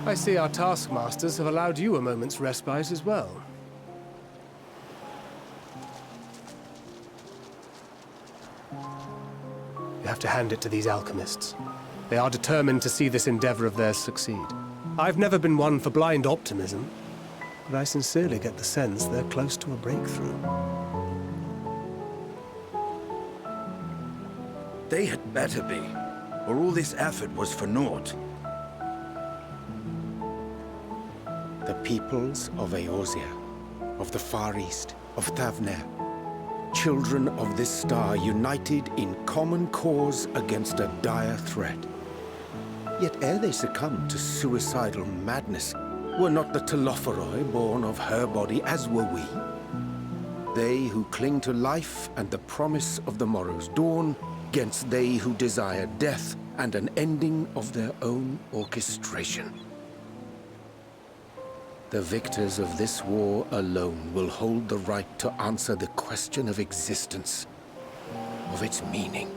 I see our taskmasters have allowed you a moment's respite as well. You have to hand it to these alchemists. They are determined to see this endeavor of theirs succeed. I've never been one for blind optimism, but I sincerely get the sense they're close to a breakthrough. They had better be, or all this effort was for naught. The peoples of Eorzea, of the Far East, of Thavner, children of this star united in common cause against a dire threat. Yet ere they succumbed to suicidal madness, were not the Telophoroi born of her body as were we? They who cling to life and the promise of the morrow's dawn, against they who desire death and an ending of their own orchestration. The victors of this war alone will hold the right to answer the question of existence, of its meaning,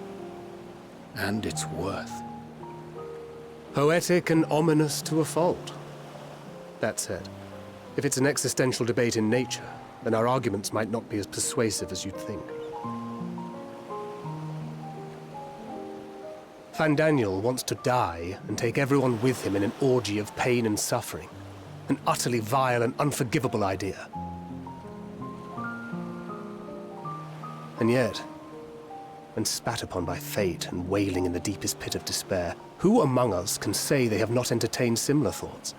and its worth. Poetic and ominous to a fault. That said, if it's an existential debate in nature, then our arguments might not be as persuasive as you'd think. Fandaniel wants to die and take everyone with him in an orgy of pain and suffering. An utterly vile and unforgivable idea. And yet, when spat upon by fate and wailing in the deepest pit of despair, who among us can say they have not entertained similar thoughts?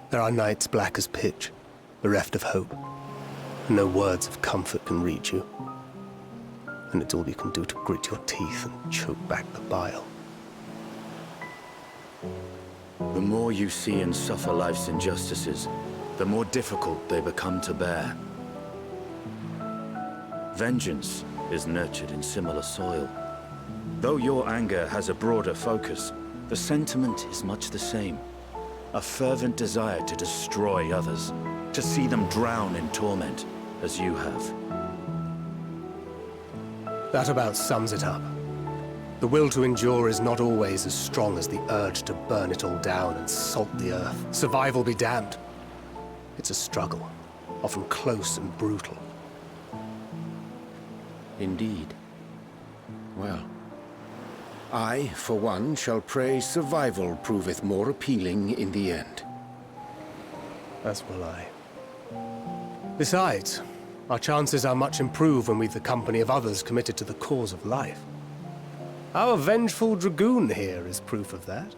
There are nights black as pitch, bereft of hope, and no words of comfort can reach you. And it's all you can do to grit your teeth and choke back the bile. The more you see and suffer life's injustices, the more difficult they become to bear. Vengeance is nurtured in similar soil. Though your anger has a broader focus, the sentiment is much the same. A fervent desire to destroy others, to see them drown in torment, as you have. That about sums it up. The will to endure is not always as strong as the urge to burn it all down and salt the earth. Survival be damned. It's a struggle, often close and brutal. Indeed. Well, I, for one, shall pray survival proveth more appealing in the end. As will I. Besides, our chances are much improved when we've the company of others committed to the cause of life. Our vengeful dragoon here is proof of that.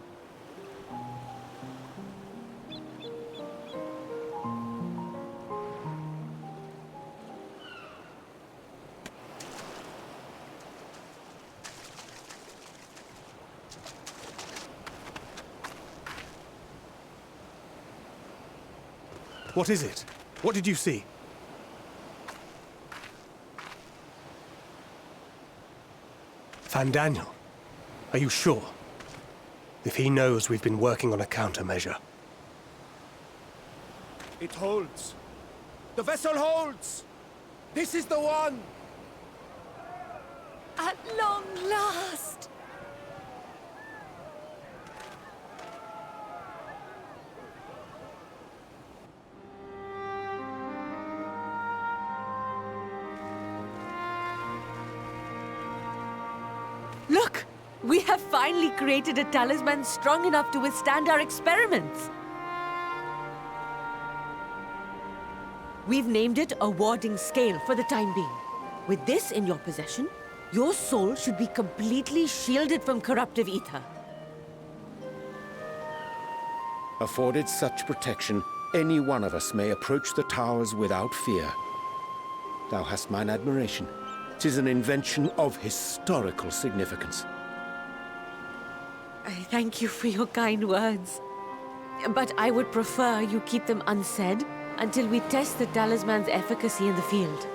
What is it? What did you see? Fandaniel, are you sure? If he knows we've been working on a countermeasure. It holds. The vessel holds! This is the one! At long last! Look! We have finally created a talisman strong enough to withstand our experiments! We've named it a warding scale for the time being. With this in your possession, your soul should be completely shielded from corruptive ether. Afforded such protection, any one of us may approach the towers without fear. Thou hast mine admiration. 'Tis an invention of historical significance. I thank you for your kind words. But I would prefer you keep them unsaid until we test the talisman's efficacy in the field.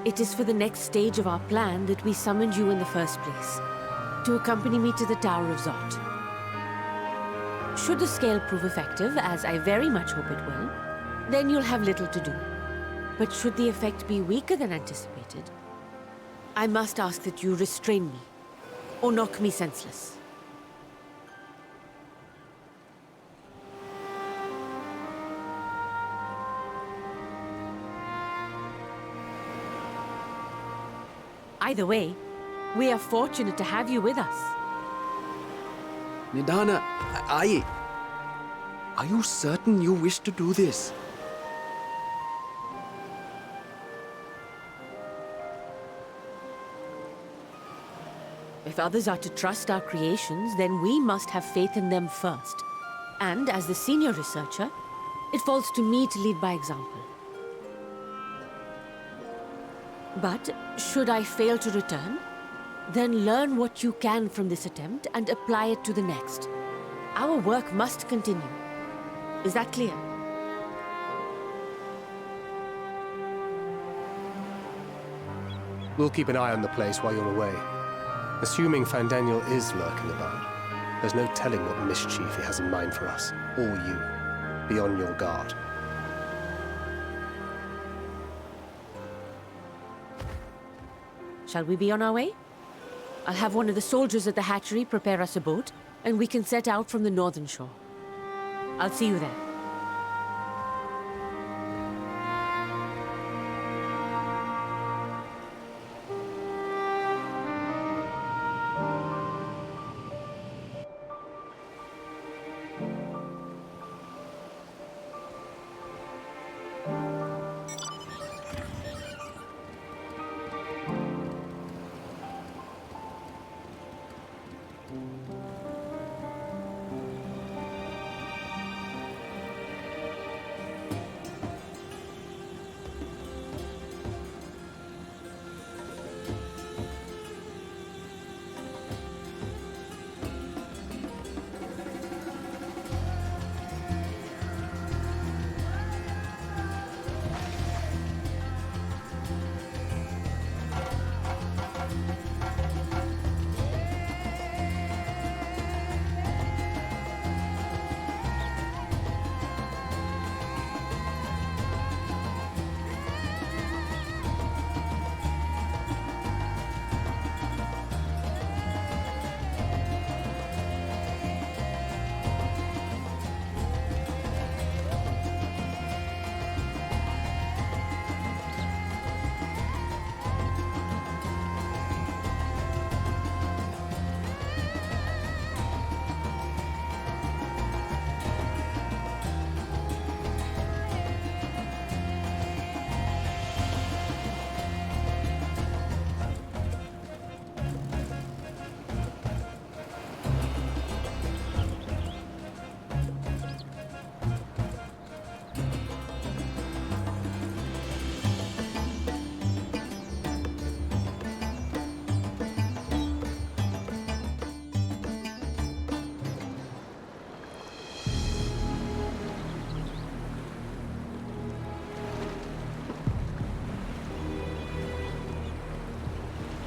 It is for the next stage of our plan that we summoned you in the first place, to accompany me to the Tower of Zot. Should the scale prove effective, as I very much hope it will, then you'll have little to do. But should the effect be weaker than anticipated, I must ask that you restrain me, or knock me senseless. Either way, we are fortunate to have you with us. Nidana, are you certain you wish to do this? If others are to trust our creations, then we must have faith in them first. And as the senior researcher, it falls to me to lead by example. But should I fail to return, then learn what you can from this attempt and apply it to the next. Our work must continue. Is that clear? We'll keep an eye on the place while you're away. Assuming Fandaniel is lurking about, there's no telling what mischief he has in mind for us, or you. Be on your guard. Shall we be on our way? I'll have one of the soldiers at the hatchery prepare us a boat, and we can set out from the northern shore. I'll see you there.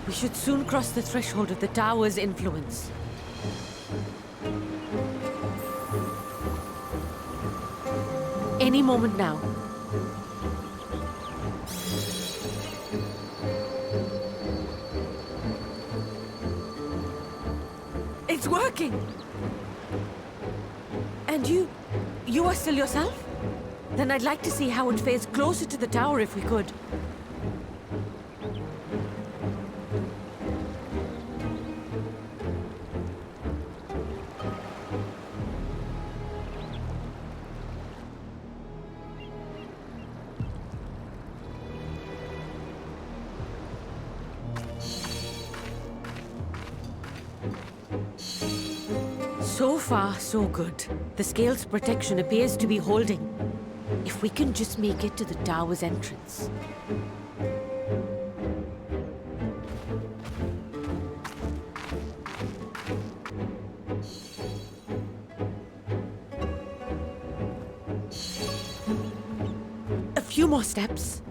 We should soon cross the threshold of the tower's influence. Any moment now. It's working! And you are still yourself? Then I'd like to see how it fares closer to the tower if we could. So far, so good. The scale's protection appears to be holding. If we can just make it to the tower's entrance. A few more steps.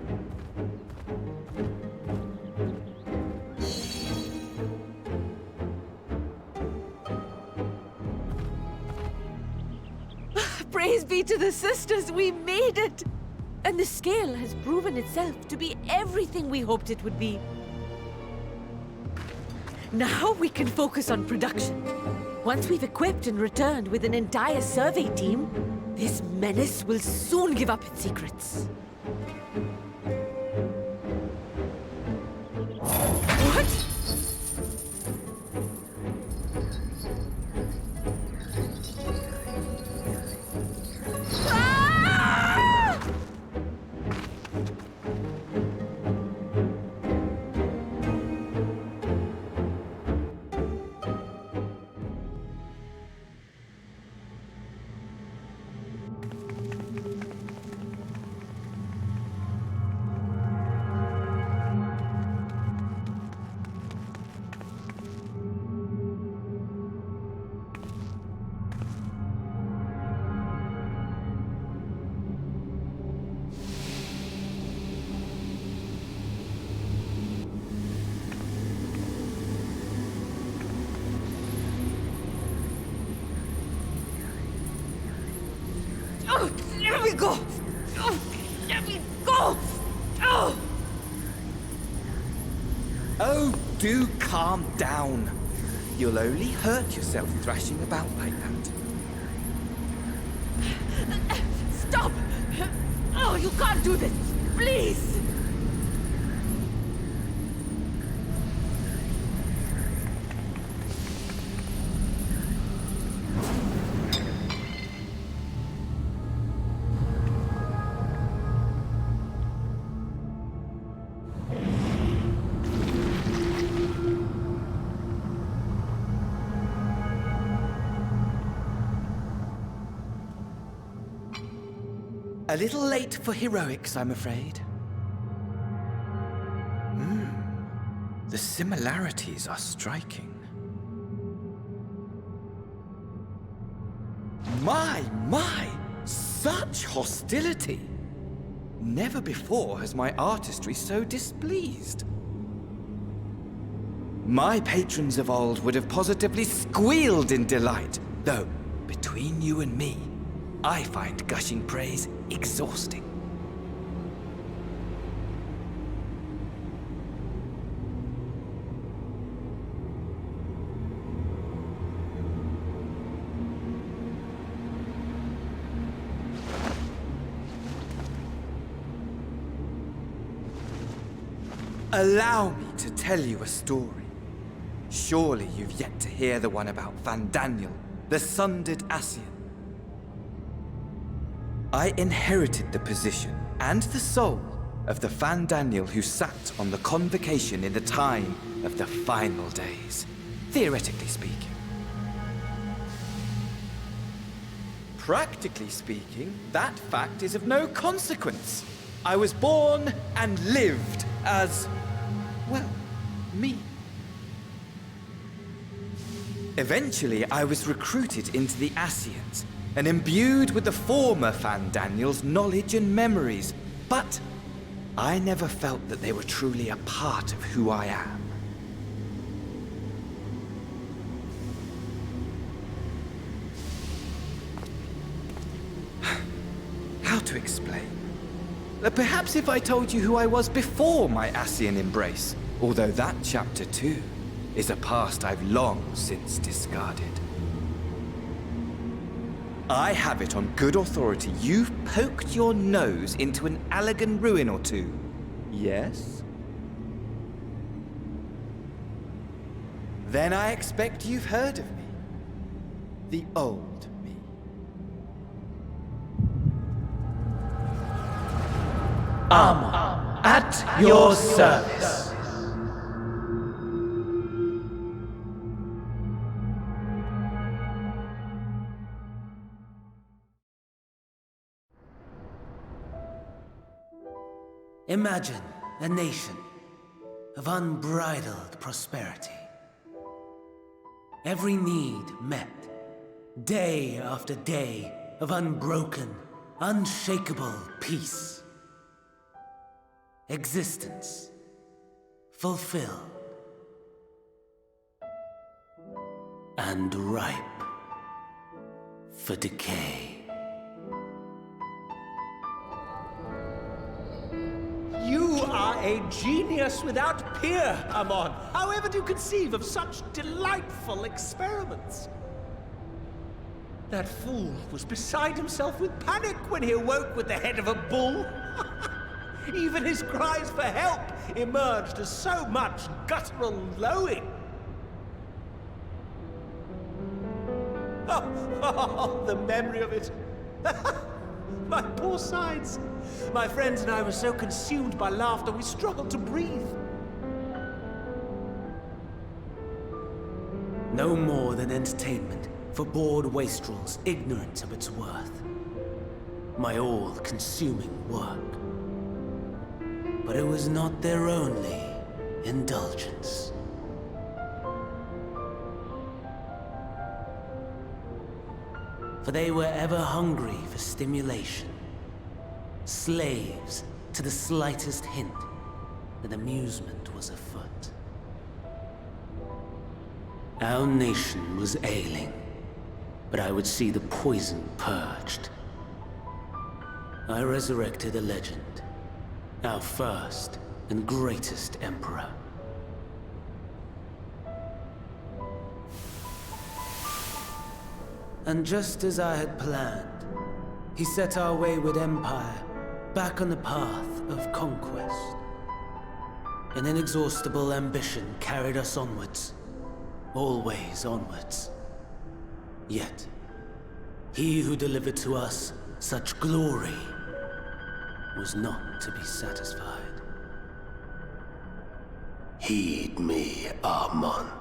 Praise be to the sisters, we made it! And the scale has proven itself to be everything we hoped it would be. Now we can focus on production. Once we've equipped and returned with an entire survey team, this menace will soon give up its secrets. What? go! Oh, let me go! Oh! Oh, do calm down. You'll only hurt yourself thrashing about like that. Stop! Oh, you can't do this! Please! A little late for heroics, I'm afraid. The similarities are striking. My! Such hostility! Never before has my artistry so displeased. My patrons of old would have positively squealed in delight, though, between you and me, I find gushing praise exhausting. Allow me to tell you a story. Surely you've yet to hear the one about Van Daniel, the sundered Ascian. I inherited the position and the soul of the Van Daniel who sat on the convocation in the time of the final days, theoretically speaking. Practically speaking, that fact is of no consequence. I was born and lived as, well, me. Eventually, I was recruited into the Ascians, and imbued with the former Van Daniel's knowledge and memories, but I never felt that they were truly a part of who I am. How to explain? Perhaps if I told you who I was before my Ascian embrace, although that chapter too is a past I've long since discarded. I have it on good authority you've poked your nose into an Allegan ruin or two. Yes? Then I expect you've heard of me. The old me. Armor at your service. Imagine a nation of unbridled prosperity. Every need met, day after day of unbroken, unshakable peace. Existence fulfilled and ripe for decay. You are a genius without peer, Amon. However do you conceive of such delightful experiments? That fool was beside himself with panic when he awoke with the head of a bull. Even his cries for help emerged as so much guttural lowing. Oh, the memory of it. My poor sides. My friends and I were so consumed by laughter we struggled to breathe. No more than entertainment for bored wastrels ignorant of its worth. My all-consuming work. But it was not their only indulgence. For they were ever hungry for stimulation. Slaves to the slightest hint that amusement was afoot. Our nation was ailing, but I would see the poison purged. I resurrected a legend. Our first and greatest emperor. And just as I had planned, he set our wayward empire back on the path of conquest. An inexhaustible ambition carried us onwards, always onwards. Yet, he who delivered to us such glory was not to be satisfied. Heed me, Armon.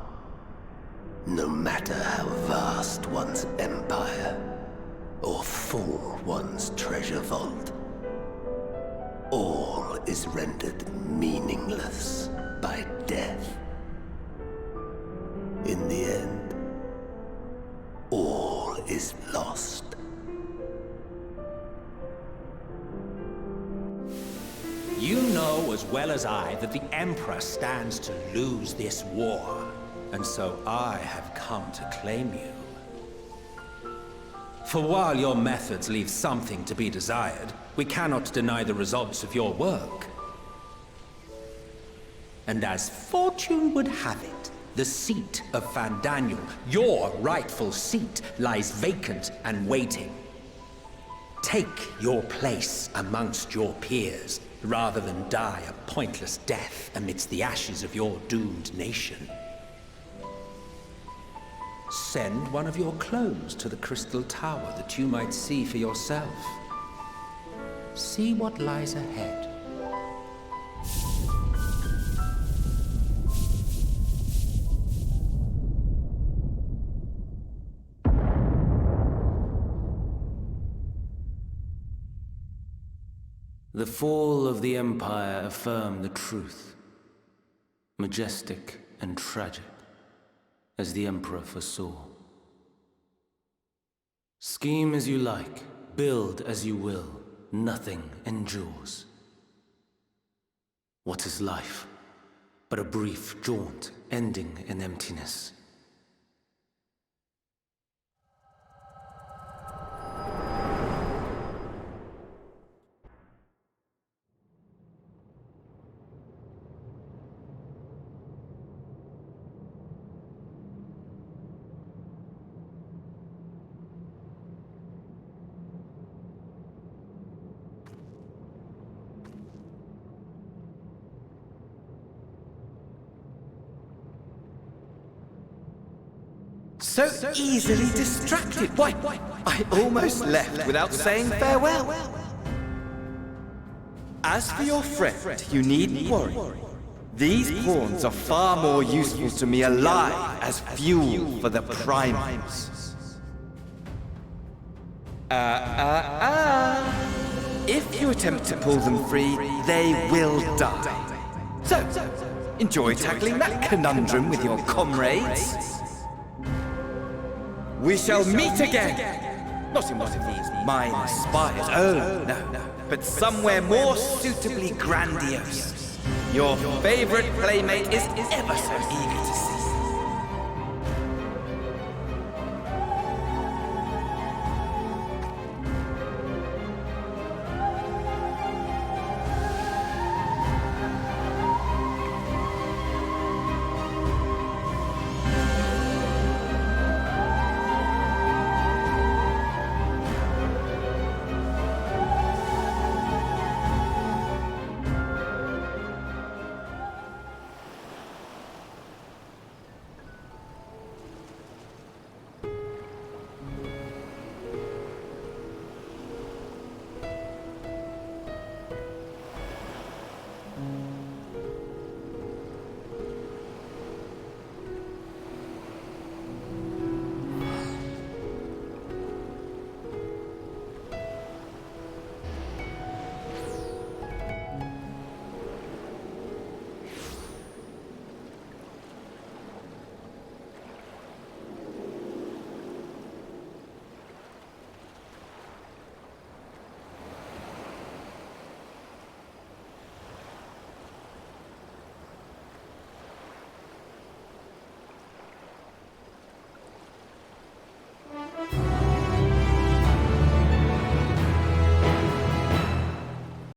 No matter how vast one's empire, or full one's treasure vault, all is rendered meaningless by death. In the end, all is lost. You know as well as I that the Emperor stands to lose this war, and so I have come to claim you. For while your methods leave something to be desired, we cannot deny the results of your work. And as fortune would have it, the seat of Fandaniel, your rightful seat, lies vacant and waiting. Take your place amongst your peers, rather than die a pointless death amidst the ashes of your doomed nation. Send one of your clones to the Crystal Tower that you might see for yourself. See what lies ahead. The fall of the Empire affirmed the truth. Majestic and tragic, as the Emperor foresaw. Scheme as you like, build as you will, nothing endures. What is life but a brief jaunt ending in emptiness? So easily distracted. Why, I almost left without saying farewell. As for your friend, you needn't worry. These pawns are far more useful to me alive as fuel for the primals. If you attempt to pull them free, they will die. So, enjoy tackling that conundrum with your comrades. We shall meet again! Not in one of these minor spires, oh no, but somewhere more suitably grandiose. Your favorite playmate is ever so eager to see.